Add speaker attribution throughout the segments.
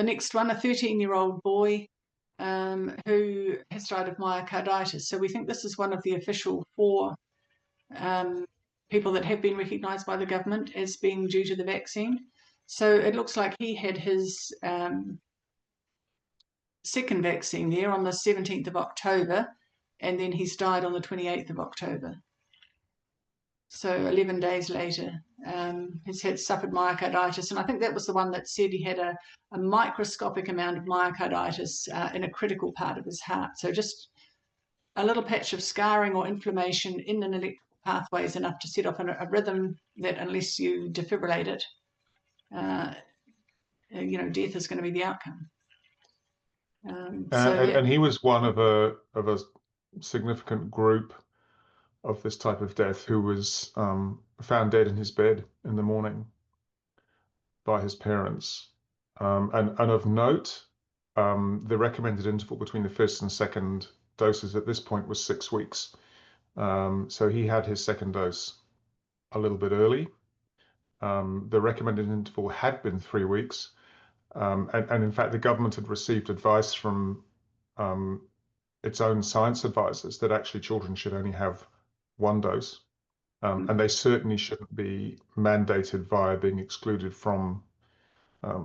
Speaker 1: The next one, a 13-year-old boy who has died of myocarditis. So we think this is one of the official 4 people that have been recognised by the government as being due to the vaccine. So it looks like he had his second vaccine there on the 17th of October, and then he's died on the 28th of October. So 11 days later, he's suffered myocarditis. And I think that was the one that said he had a microscopic amount of myocarditis in a critical part of his heart. So just a little patch of scarring or inflammation in an electrical pathway is enough to set off a rhythm that, unless you defibrillate it, death is going to be the outcome.
Speaker 2: And he was one of a significant group of this type of death who was found dead in his bed in the morning by his parents. And of note, the recommended interval between the first and second doses at this point was 6 weeks. So he had his second dose a little bit early. The recommended interval had been 3 weeks. And in fact, the government had received advice from its own science advisors that actually children should only have 1 dose. And they certainly shouldn't be mandated via being excluded from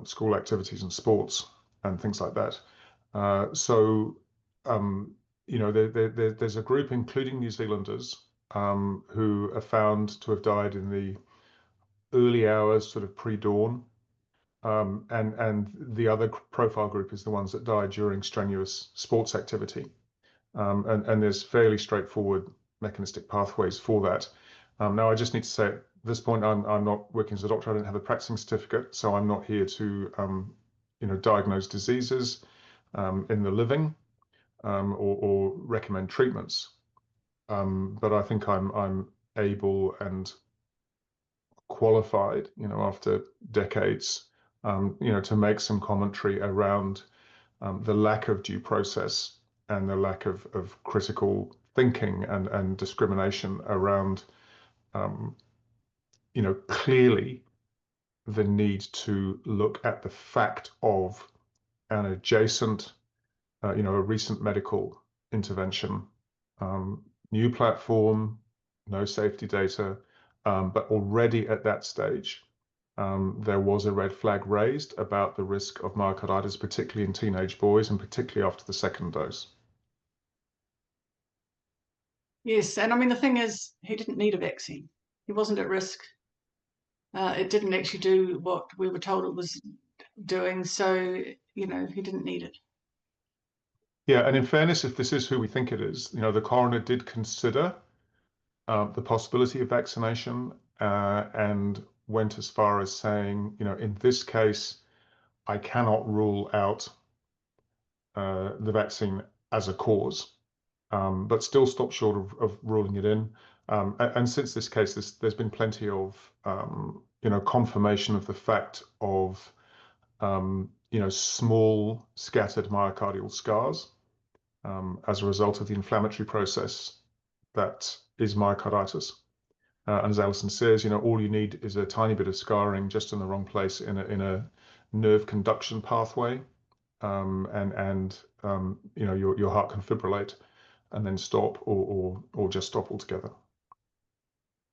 Speaker 2: school activities and sports and things like that. There's a group, including New Zealanders, who are found to have died in the early hours, sort of pre-dawn. And the other profile group is the ones that died during strenuous sports activity. And there's fairly straightforward mechanistic pathways for that. Now, I just need to say at this point, I'm not working as a doctor. I don't have a practicing certificate, so I'm not here to diagnose diseases in the living or recommend treatments. But I think I'm able and qualified, after decades, to make some commentary around the lack of due process and the lack of critical thinking and discrimination around, clearly the need to look at the fact of an adjacent, a recent medical intervention, new platform, no safety data, but already at that stage, there was a red flag raised about the risk of myocarditis, particularly in teenage boys and particularly after the second dose.
Speaker 1: Yes, and I mean, the thing is, he didn't need a vaccine. He wasn't at risk. It didn't actually do what we were told it was doing, so, he didn't need it.
Speaker 2: Yeah, and in fairness, if this is who we think it is, the coroner did consider the possibility of vaccination and went as far as saying, in this case, I cannot rule out the vaccine as a cause, but still stop short of ruling it in. And since this case, there's been plenty of, confirmation of the fact of, small scattered myocardial scars as a result of the inflammatory process that is myocarditis. And as Alison says, all you need is a tiny bit of scarring just in the wrong place in a nerve conduction pathway, and your heart can fibrillate and then stop or just stop altogether.